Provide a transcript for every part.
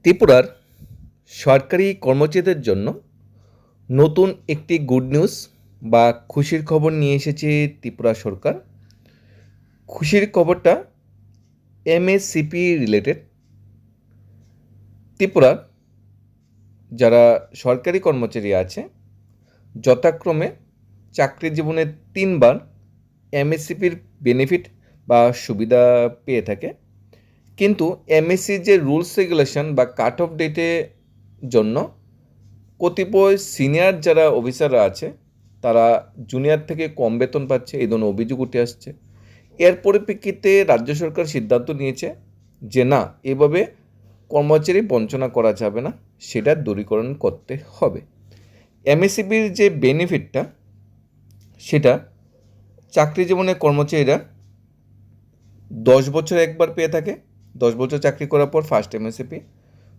ত্রিপুরার সরকারি কর্মচারীদের জন্য নতুন একটি গুড নিউজ বা খুশির খবর নিয়ে এসেছে ত্রিপুরা সরকার। খুশির খবরটা এমএসসিপি রিলেটেড। ত্রিপুরার যারা সরকারি কর্মচারী আছে যথাক্রমে চাকরি জীবনে 3বার এমএসসিপির বেনিফিট বা সুবিধা পেয়ে থাকে, কিন্তু এমএসসির যে রুলস রেগুলেশন বা কাট অফ ডেটের জন্য কতিপয় সিনিয়র যারা অফিসাররা আছে তারা জুনিয়র থেকে কম বেতন পাচ্ছে, এই ধরনের অভিযোগ উঠে আসছে। এর পরিপ্রেক্ষিতে রাজ্য সরকার সিদ্ধান্ত নিয়েছে যে না, এভাবে কর্মচারী বঞ্চনা করা যাবে না, সেটা দূরীকরণ করতে হবে। এমএসসিবির যে বেনিফিটটা সেটা চাকরি জীবনে কর্মচারীরা 10 বছর একবার পেয়ে থাকে। 10 বছর চাকরি করার পর ফার্স্ট এমএসসিপি,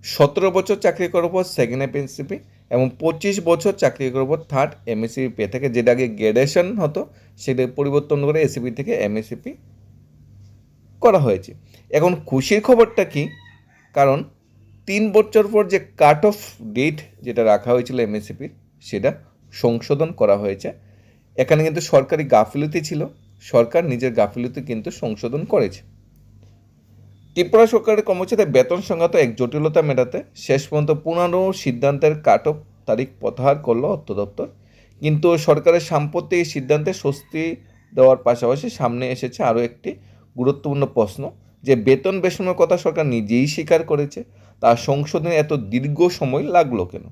17 বছর চাকরি করার পর সেকেন্ড এমএসসিপি এবং 25 বছর চাকরি করার পর থার্ড এমএসসিপি পেয়ে থাকে। যেটা আগে গ্রেডুয়েশন হতো সেটা পরিবর্তন করে এসিপি থেকে এমএসসিপি করা হয়েছে। এখন খুশির খবরটা কি, কারণ 3 বছর পর যে কাট অফ ডেট যেটা রাখা হয়েছিল এমএসসিপির সেটা সংশোধন করা হয়েছে। এখানে কিন্তু সরকারি গাফিলতি ছিল, সরকার নিজের গাফিলতি কিন্তু সংশোধন করেছে। ত্রিপুরা সরকারের কর্মচারীদের বেতন সংক্রান্ত এক জটিলতা মেটাতে শেষ পর্যন্ত পুনরানো সিদ্ধান্তের কাট অফ তারিখ প্রত্যাহার করল অর্থ দপ্তর। কিন্তু সরকারের সাম্প্রতিক এই সিদ্ধান্তে স্বস্তি দেওয়ার পাশাপাশি সামনে এসেছে আরও একটি গুরুত্বপূর্ণ প্রশ্ন, যে বেতন বেশনের কথা সরকার নিজেই স্বীকার করেছে, তার সংশোধনে এত দীর্ঘ সময় লাগলো কেন?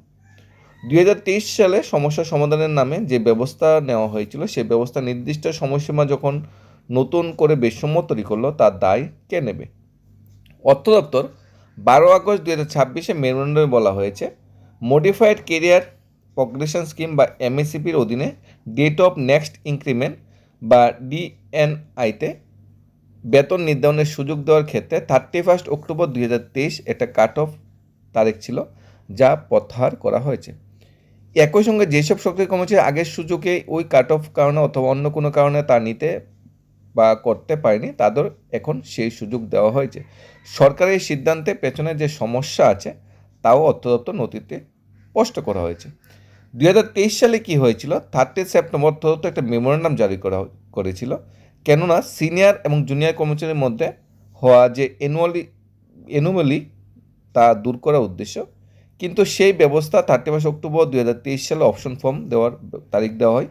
2023 সালে সমস্যা সমাধানের নামে যে ব্যবস্থা নেওয়া হয়েছিল সেই ব্যবস্থা নির্দিষ্ট সময়সীমা যখন নতুন করে বৈষম্য তৈরি করলো, তার দায় কে নেবে? অর্থ দপ্তর 12 আগস্ট 2026 মেমোরেন্ডামে বলা হয়েছে, মডিফাইড কেরিয়ার প্রগ্রেশন স্কিম বা এমএসসিপির অধীনে ডেট অফ নেক্সট ইনক্রিমেন্ট বা ডিএনআইতে বেতন নির্ধারণের সুযোগ দেওয়ার ক্ষেত্রে 31 অক্টোবর 2023 একটা কাট অফ তারিখ ছিল, যা প্রত্যাহার করা হয়েছে। একই সঙ্গে যেসব সরকারি কর্মচারী আগের সুযোগে ওই কাট অফ কারণে অথবা অন্য কোনো কারণে তা নিতে বা করতে পারেনি, তাদের এখন সেই সুযোগ দেওয়া হয়েছে। সরকারের এই সিদ্ধান্তে পেছনে যে সমস্যা আছে তাও অর্থ দপ্তর নথিতে স্পষ্ট করা হয়েছে। 2023 সালে কি হয়েছিল, 30 সেপ্টেম্বর অর্থ দপ্তর একটা মেমোরেন্ডাম জারি করেছিল, কেননা সিনিয়র এবং জুনিয়র কর্মচারীর মধ্যে হওয়া যে এনুমালি তা দূর করার উদ্দেশ্য। কিন্তু সেই ব্যবস্থা 31 অক্টোবর 2023 সালে অপশন ফর্ম দেওয়ার তারিখ দেওয়া হয়।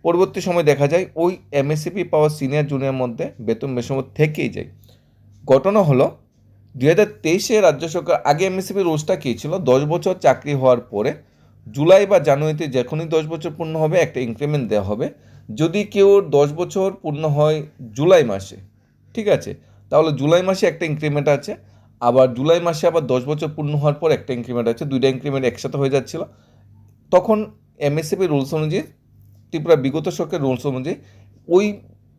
পরবর্তী সময় দেখা যায় ওই এমএসসিপি পাওয়া সিনিয়র জুনিয়র মধ্যে বেতন বেশম থেকেই যায়। ঘটনা হলো 2023 রাজ্য সরকার আগে এমএসসিপি রুলসটা কী ছিল, 10 বছর চাকরি হওয়ার পরে জুলাই বা জানুয়ারিতে যখনই 10 বছর পূর্ণ হবে একটা ইনক্রিমেন্ট দেওয়া হবে। যদি কেউ 10 বছর পূর্ণ হয় জুলাই মাসে, ঠিক আছে, তাহলে জুলাই মাসে একটা ইনক্রিমেন্ট আছে, আবার জুলাই মাসে আবার 10 বছর পূর্ণ হওয়ার পর একটা ইনক্রিমেন্ট আছে, দুইটা ইনক্রিমেন্ট একসাথে হয়ে যাচ্ছিল। তখন এমএসসিপি রুলস অনুযায়ী, ত্রিপুরা বিগত সরকারের রুলস অনুযায়ী ওই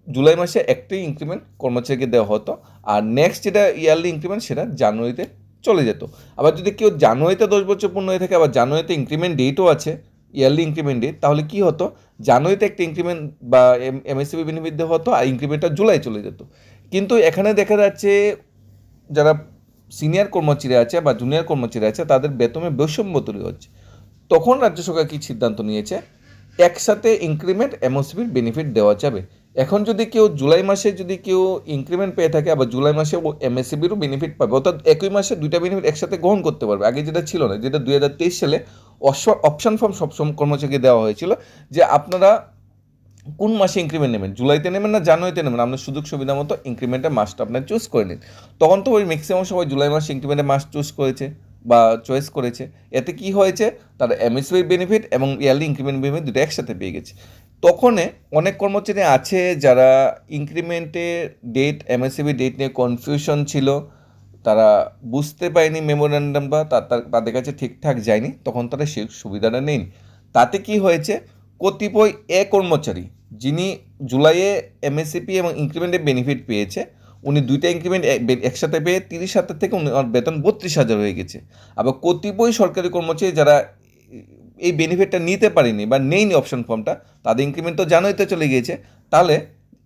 জুলাই মাসে একটাই ইনক্রিমেন্ট কর্মচারীকে দেওয়া হতো, আর নেক্সট যেটা ইয়ারলি ইনক্রিমেন্ট সেটা জানুয়ারিতে চলে যেত। আবার যদি কেউ জানুয়ারিতে 10 বছর পূর্ণ হয়ে থাকে, আবার জানুয়ারিতে ইনক্রিমেন্ট ডেটও আছে, ইয়ারলি ইনক্রিমেন্ট ডেট, তাহলে কী হতো, জানুয়ারিতে একটা ইনক্রিমেন্ট বা এমএসসিপি বেনিফিট দেওয়া হতো আর ইনক্রিমেন্টটা জুলাই চলে যেত। কিন্তু এখানে দেখা যাচ্ছে যারা সিনিয়র কর্মচারী আছে বা জুনিয়র কর্মচারী আছে তাদের বেতনে বৈষম্য তৈরি হচ্ছে। তখন রাজ্য সরকার কী সিদ্ধান্ত নিয়েছে, একসাথে ইনক্রিমেন্ট এমএসসিপির বেনিফিট দেওয়া যাবে। এখন যদি কেউ জুলাই মাসে যদি কেউ ইনক্রিমেন্ট পেয়ে থাকে, আবার জুলাই মাসে ও এমএসসিপিরও বেনিফিট পাবে, অর্থাৎ একই মাসে দুইটা বেনিফিট একসাথে গ্রহণ করতে পারবে। আগে যেটা ছিল না, যেটা 2023 সালে অপশন ফর্ম সব কর্মচারীকে দেওয়া হয়েছিল যে আপনারা কোন মাসে ইনক্রিমেন্ট নেবেন, জুলাইতে নেবেন না জানুয়ারিতে নেবেন, আপনার সুযোগ সুবিধা মতো ইনক্রিমেন্টের মাসটা আপনার চুজ করে নিন। তখন তো ওই ম্যাক্সিমাম সবাই জুলাই মাসে ইনক্রিমেন্টের মাস চুজ করেছে বা চয়েস করেছে। এতে কি হয়েছে, তারা এমএসসিপির বেনিফিট এবং ইয়ারলি ইনক্রিমেন্ট বেনিফিট দুটো একসাথে পেয়ে গেছে। তখন অনেক কর্মচারী আছে যারা ইনক্রিমেন্টের ডেট এমএসসিপি ডেট নিয়ে কনফিউশন ছিল, তারা বুঝতে পারেনি মেমোরেন্ডাম বা তাদের কাছে ঠিকঠাক যায়নি, তখন তারা সেই সুবিধাটা নেয়নি। তাতে কি হয়েছে, কতিপয় কর্মচারী যিনি জুলাইয়ে এমএসসিপি এবং ইনক্রিমেন্টের বেনিফিট পেয়েছে, উনি দুইটা ইনক্রিমেন্ট একসাথে পেয়ে 30,000 থেকে উনার বেতন 32,000 হয়ে গেছে। আবার কতিপয় সরকারি কর্মচারী যারা এই বেনিফিটটা নিতে পারেনি বা নেইনি অপশন ফর্মটা, তাদের ইনক্রিমেন্ট তো জানুয়ারিতে চলে গিয়েছে, তাহলে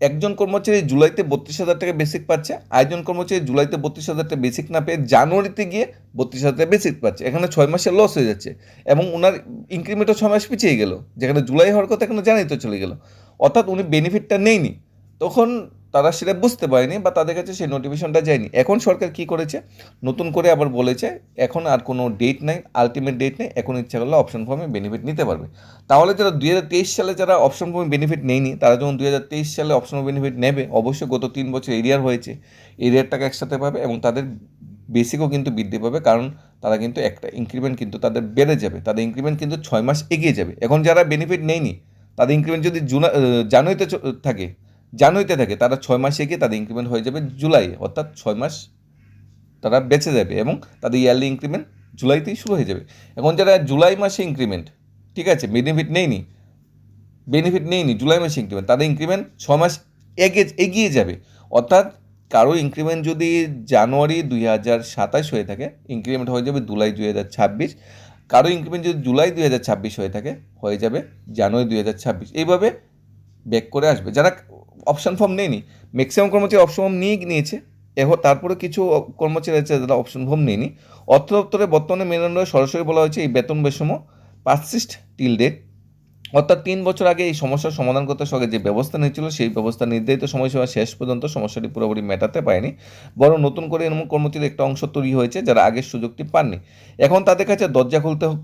একজন কর্মচারী জুলাইতে 32,000 টাকা বেসিক পাচ্ছে, আরেকজন কর্মচারী জুলাইতে 32,000 টাকা বেসিক না পেয়ে জানুয়ারিতে গিয়ে 32,000 টাকা বেসিক পাচ্ছে। এখানে 6 মাসের লস হয়ে যাচ্ছে এবং ওনার ইনক্রিমেন্টও 6 মাস পিছিয়ে গেল, যেখানে জুলাই হওয়ার কথা এখানে জানুয়ারিতে চলে গেল, অর্থাৎ উনি বেনিফিটটা নেয়নি। তখন তারা সেটা বুঝতে পারেনি বা তাদের কাছে সেই নোটিফিকেশনটা যায়নি। এখন সরকার কি করেছে, নতুন করে আবার বলেছে এখন আর কোনো ডেট নাই, আলটিমেট ডেট নেই, এখন ইচ্ছা করলে অপশন ফর্মে বেনিফিট নিতে পারবে। তাহলে যারা 2023 সালে যারা অপশন ফর্মে বেনিফিট নেয়নি, তারা যখন 2023 সালে অপশন বেনিফিট নেবে, অবশ্যই গত 3 বছর এরিয়ার হয়েছে, এরিয়ারটাকে একসাথে পাবে এবং তাদের বেসিকও কিন্তু বৃদ্ধি পাবে, কারণ তারা কিন্তু একটা ইনক্রিমেন্ট কিন্তু তাদের বেড়ে যাবে, তাদের ইনক্রিমেন্ট কিন্তু 6 মাস এগিয়ে যাবে। এখন যারা বেনিফিট নেয়নি তাদের ইনক্রিমেন্ট যদি জানুয়ারিতে থাকে তারা 6 মাস এগিয়ে তাদের ইনক্রিমেন্ট হয়ে যাবে জুলাই, অর্থাৎ 6 মাস তারা বেঁচে যাবে এবং তাদের ইয়ারলি ইনক্রিমেন্ট জুলাইতেই শুরু হয়ে যাবে। এখন যারা জুলাই মাসে ইনক্রিমেন্ট, ঠিক আছে, বেনিফিট নেয়নি জুলাই মাসে ইনক্রিমেন্ট, তাদের ইনক্রিমেন্ট 6 মাস এগিয়ে যাবে। অর্থাৎ কারো ইনক্রিমেন্ট যদি জানুয়ারি 2027 হয়ে থাকে, ইনক্রিমেন্ট হয়ে যাবে জুলাই 2026। কারো ইনক্রিমেন্ট যদি জুলাই 2026 হয়ে থাকে, হয়ে যাবে জানুয়ারি 2026। এইভাবে ব্যাক করে আসবে। যারা অপশন ফর্ম নেয়নি, ম্যাক্সিমাম কর্মচারী অপশন ফর্ম নিয়েছে, এখন তারপরে কিছু কর্মচারী আছে যারা অপশন ফর্ম নেয়নি। অর্থ দপ্তরে বর্তমানে মেরুদণ্ড সরাসরি বলা হয়েছে এই বেতন বৈষম্য পারসিস্ট টিল ডেট, অর্থাৎ 3 বছর আগে এই সমস্যার সমাধান করতে সঙ্গে যে ব্যবস্থা নিয়েছিল সেই ব্যবস্থা নির্ধারিত সময়সীমা শেষ পর্যন্ত সমস্যাটি পুরোপুরি মেটাতে পারেনি, বরং নতুন করে এমন কর্মচারীর একটা অংশ তৈরি হয়েছে যারা আগের সুযোগটি পাননি। এখন তাদের কাছে দরজা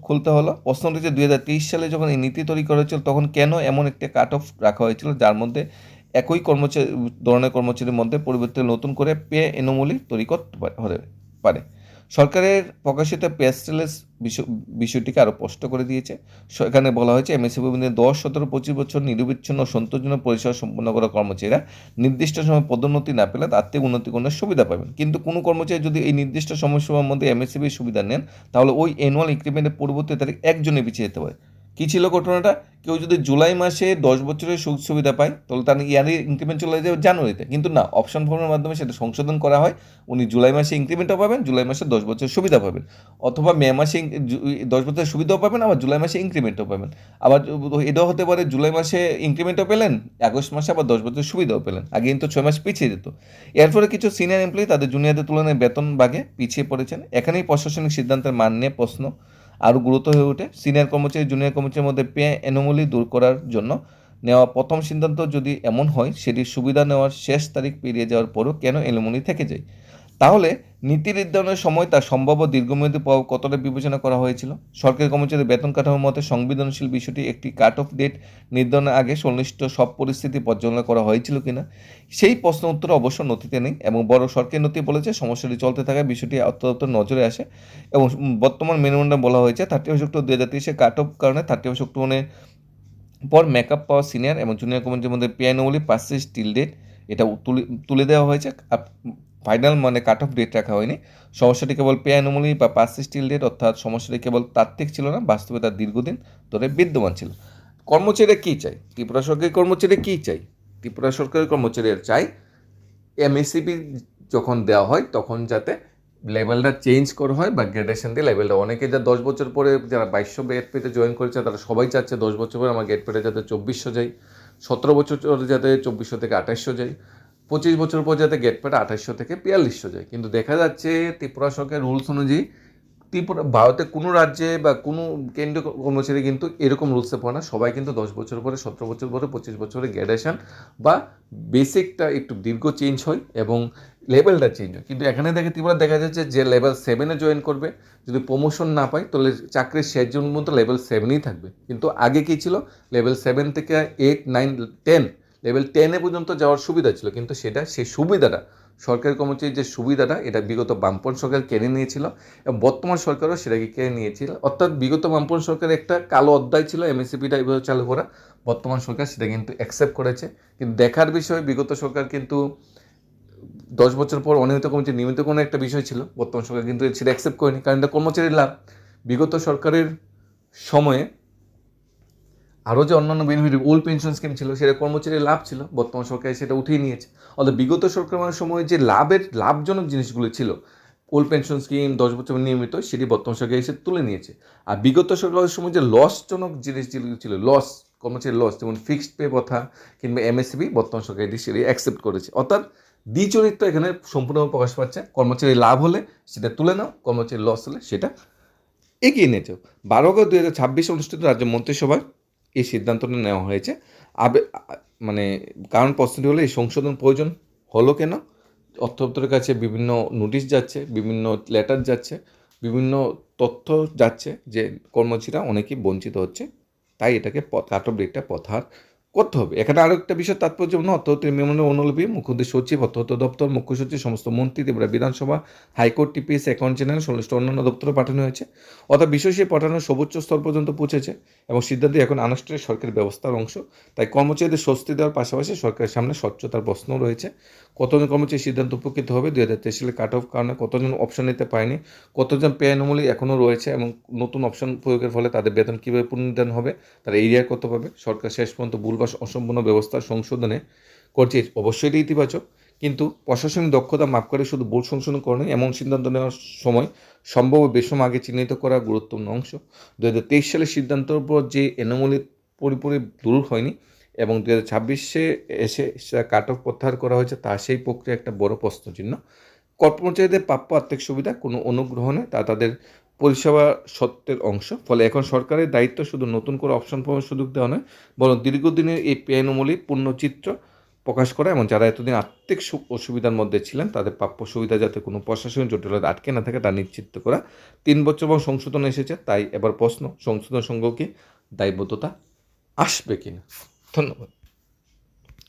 খুলতে হলো। প্রশ্নটি যে 2023 সালে যখন এই নীতি তৈরি করা হয়েছিল তখন কেন এমন একটা কাট অফ রাখা হয়েছিল যার মধ্যে একই ধরনের কর্মচারীর মধ্যে পরিবর্তে নতুন করে পে এনোমলি তৈরি করতে পারে। সরকারের প্রকাশিত প্রেস রিলিজ বিষয়টিকে আরও স্পষ্ট করে দিয়েছে। এখানে বলা হয়েছে এমএসসি বিভাগে 10, 17, 25 বছর নিরবিচ্ছিন্ন ও সন্তোষজনক পরিষেবা সম্পন্ন করা কর্মচারীরা নির্দিষ্ট সময় পদোন্নতি না পেলে আর্থিক উন্নতিকরণের সুবিধা পাবেন। কিন্তু কোনো কর্মচারী যদি এই নির্দিষ্ট সময়সীমার মধ্যে এমএসসিবির সুবিধা নেন, তাহলে ওই অ্যানুয়াল ইনক্রিমেন্টের পরবর্তী তারিখ একজনে পিছিয়ে যেতে পারে। কী ছিল ঘটনাটা, কেউ যদি জুলাই মাসে 10 বছরের সুযোগ সুবিধা পায় তাহলে তার ইয়ারলি ইনক্রিমেন্ট চলে যাবে জানুয়ারিতে, কিন্তু না, অপশন ফর্মের মাধ্যমে সেটা সংশোধন করা হয়, উনি জুলাই মাসে ইনক্রিমেন্টও পাবেন, জুলাই মাসে 10 বছরের সুবিধা পাবেন, অথবা মে মাসে 10 বছরের সুবিধাও পাবেন, আবার জুলাই মাসে ইনক্রিমেন্টও পাবেন। আবার এটাও হতে পারে জুলাই মাসে ইনক্রিমেন্টও পেলেন, আগস্ট মাসে আবার 10 বছরের সুবিধাও পেলেন, আগে কিন্তু 6 মাস পিছিয়ে যেত। এর ফলে কিছু সিনিয়র এমপ্লয়ি তাদের জুনিয়রদের তুলনায় বেতন ভাগে পিছিয়ে পড়েছেন। এখানেই প্রশাসনিক সিদ্ধান্তের মান নিয়ে প্রশ্ন আরও গুরুত্ব হয়ে ওঠে। সিনিয়র কর্মচারী জুনিয়র কর্মচারীর মধ্যে পে অ্যানোমালি দূর করার জন্য নেওয়া প্রথম সিদ্ধান্ত যদি এমন হয়, সেটির সুবিধা নেওয়ার শেষ তারিখ পেরিয়ে যাওয়ার পরও কেন অ্যানোমালি থেকে যায়? তাহলে নীতি নির্ধারণের সময় তার সম্ভাব্য দীর্ঘমেয়াদী প্রভাব কতটা বিবেচনা করা হয়েছিল? সরকারি কর্মচারীদের বেতন কাঠামোর মতে সংবেদনশীল বিষয়টি একটি কাট অফ ডেট নির্ধারণের আগে সংশ্লিষ্ট সব পরিস্থিতি পর্যালোচনা করা হয়েছিল কিনা, সেই প্রশ্ন উত্তর অবশ্য নথিতে নেই এবং বড় সরকারি নথি বলেছে সমস্যাটি চলতে থাকা বিষয়টি অর্থ দপ্তর নজরে আসে এবং বর্তমান মেনুমণ্ডে বলা হয়েছে 31 অক্টোবর 2023 কাট অফ কারণে 31 অক্টোবরের পর মেকআপ পাওয়া সিনিয়র এবং জুনিয়র কর্মচারীর মধ্যে পিয়ানোলি পার্সিস্ট টিল ডেট এটা তুলে দেওয়া হয়েছে। ফাইনাল মানে কাট অফ ডেট রাখা হয়নি। সমস্যাটি কেবল পে অ্যানোমালি বা পার্সিস্ট টিল ডেট, অর্থাৎ সমস্যাটি কেবল তাত্ত্বিক ছিল না, বাস্তবে তার দীর্ঘদিন ধরে বিদ্যমান ছিল। কর্মচারীরা কী চাই? ত্রিপুরা সরকারি কর্মচারী কী চাই? ত্রিপুরা সরকারি কর্মচারীরা চাই এমএসসিপি যখন দেওয়া হয় তখন যাতে লেভেলটা চেঞ্জ করা হয় বা গ্রেডেশন দিয়ে লেভেলটা, অনেকে যা 10 বছর পরে যারা 2200 গেট পেতে জয়েন করেছে তারা সবাই চাচ্ছে 10 বছর পরে আমার গেট পেতে যাতে 2400 যায়, 17 বছর যাতে 2400 থেকে 2800 যায়, 25 বছর পর যাতে গেট পেতে 2800 থেকে 4200 যায়। কিন্তু দেখা যাচ্ছে ত্রিপুরা সরকারের রুলস অনুযায়ী ভারতের কোনো রাজ্যে বা কোনো কেন্দ্রীয় কর্মচারী কিন্তু এরকম রুলসে পড়ে না। সবাই কিন্তু 10 বছর পরে, 17 বছর পরে, 25 বছরে গ্র্যাডুয়েশন বা বেসিকটা একটু দীর্ঘ চেঞ্জ হয় এবং লেভেলটা চেঞ্জ হয়। কিন্তু এখানে ত্রিপুরা দেখা যাচ্ছে যে লেভেল 7-এ জয়েন করবে, যদি প্রমোশন না পায় তাহলে চাকরির শেষ পর্যন্ত লেভেল 7-ই থাকবে। কিন্তু আগে কী ছিল, লেভেল 7 থেকে 8, 9, 10, লেভেল 10-এ পর্যন্ত যাওয়ার সুবিধা ছিল, কিন্তু সেই সুবিধাটা সরকারি কর্মচারীর যে সুবিধাটা এটা বিগত বামপন্থী সরকার কেড়ে নিয়েছিল এবং বর্তমান সরকারও সেটাকে কেড়ে নিয়েছিল। অর্থাৎ বিগত বামপন্থী সরকারের একটা কালো অধ্যায় ছিল এমএসসিপিটা এভাবে চালু করা, বর্তমান সরকার সেটা কিন্তু অ্যাকসেপ্ট করেছে। কিন্তু দেখার বিষয় বিগত সরকার কিন্তু 10 বছর পর অনিয়মিত কর্মচারী নিয়মিত কোনো একটা বিষয় ছিল, বর্তমান সরকার কিন্তু সেটা অ্যাকসেপ্ট করেনি, কারণ এটা কর্মচারীর লাভ। বিগত সরকারের সময়ে আরও যে অন্যান্য বেনিফিট ওল্ড পেনশন স্কিম ছিল সেটা কর্মচারীর লাভ ছিল, বর্তমান সরকার সেটা উঠিয়ে নিয়েছে। অর্থাৎ বিগত সরকারের সময় যে লাভজনক জিনিসগুলো ছিল, ওল্ড পেনশন স্কিম 10 বছর নিয়মিত, সেটি বর্তমান সরকার এসে তুলে নিয়েছে। আর বিগত সরকারের সময় যে লসজনক জিনিস যেগুলো ছিল, লস কর্মচারী লস, যেমন ফিক্সড পে প্রথা কিংবা এমএসসিবি বর্তমান সরকার এটি সেটি অ্যাকসেপ্ট করেছে। অর্থাৎ দ্বিচরিত্র এখানে সম্পূর্ণভাবে প্রকাশ পাচ্ছে। কর্মচারী লাভ হলে সেটা তুলে নাও, কর্মচারী লস হলে সেটা এগিয়ে নিয়ে যাও। 12 অগস্ট 2026 অনুষ্ঠিত রাজ্য মন্ত্রিসভায় এই সিদ্ধান্তটা নেওয়া হয়েছে। মানে কারণ প্রশ্নটি হলো এই সংশোধন প্রয়োজন হলো কেন? অর্থ দপ্তরের কাছে বিভিন্ন নোটিশ যাচ্ছে, বিভিন্ন লেটার যাচ্ছে, বিভিন্ন তথ্য যাচ্ছে যে কর্মচারীরা অনেকেই বঞ্চিত হচ্ছে, তাই এটাকে কাট অফ ডেটটা প্রত্যাহার করতে হবে। এখানে আরও একটা বিষয় তাৎপর্যপূর্ণ, অর্থমন্ত্রী মেমনের অনুলিপি মুখ্যমন্ত্রী সচিব, অর্থ দপ্তর, মুখ্য সচিব, সমস্ত মন্ত্রী, ত্রিপুরা বিধানসভা, হাইকোর্ট, টিপিএস, অ্যাকাউন্ট জেনারেল, সংশ্লিষ্ট অন্যান্য দপ্তরে পাঠানো হয়েছে। অর্থাৎ বিষয় সেই পাঠানোর সর্বোচ্চ স্তর পর্যন্ত পৌঁছেছে এবং সিদ্ধান্ত এখন আনুষ্ঠানিক সরকারি ব্যবস্থার অংশ। তাই কর্মচারীদের স্বস্তি দেওয়ার পাশাপাশি সরকারের সামনে স্বচ্ছতার প্রশ্নও রয়েছে। কতজন কর্মচারী সিদ্ধান্ত উপকৃত হবে, 2023 সালে কাট অফ কারণে কতজন অপশন নিতে পারেনি, কতজন পে অ্যানোমালি এখনও রয়েছে এবং নতুন অপশন প্রয়োগের ফলে তাদের বেতন কীভাবে পুনর্নির্ধারণ হবে, তারা এরিয়া করতে পারবে। সরকার শেষ পর্যন্ত ভুল বা অসম্পূর্ণ ব্যবস্থা সংশোধনে করছে, অবশ্যই এটি ইতিবাচক। কিন্তু প্রশাসনিক দক্ষতা মাপ করে শুধু ভুল সংশোধন করে এমন সিদ্ধান্ত নেওয়ার সময় সম্ভব বেশম আগে চিহ্নিত করা গুরুত্বপূর্ণ অংশ। 2023 সালের সিদ্ধান্তের উপর যে অ্যানোমালি পুরোপুরি দূর হয়নি এবং 2026-এ এসে কাট অফ প্রত্যাহার করা হয়েছে, তা সেই প্রক্রিয়া একটা বড় প্রশ্নচিহ্ন। কর্মচারীদের প্রাপ্য আর্থিক সুবিধা কোনো অনুগ্রহণে তা তাদের পরিষেবা সত্ত্বের অংশ। ফলে এখন সরকারের দায়িত্ব শুধু নতুন করে অপশন পাওয়ার সুযোগ দেওয়া নয়, বরং দীর্ঘদিনের এই পেয়ানুমূলী পূর্ণচিত্র প্রকাশ করা এবং যারা এতদিন আর্থিক অসুবিধার মধ্যে ছিলেন তাদের প্রাপ্য সুবিধা যাতে কোনো প্রশাসনিক জটিলতা আটকে না থাকে তা নিশ্চিত করা। 3 বছর এবং সংশোধন এসেছে, তাই এবার প্রশ্ন সংশোধন সঙ্গে কি দায়বদ্ধতা আসবে কিনা। ধন্যবাদ।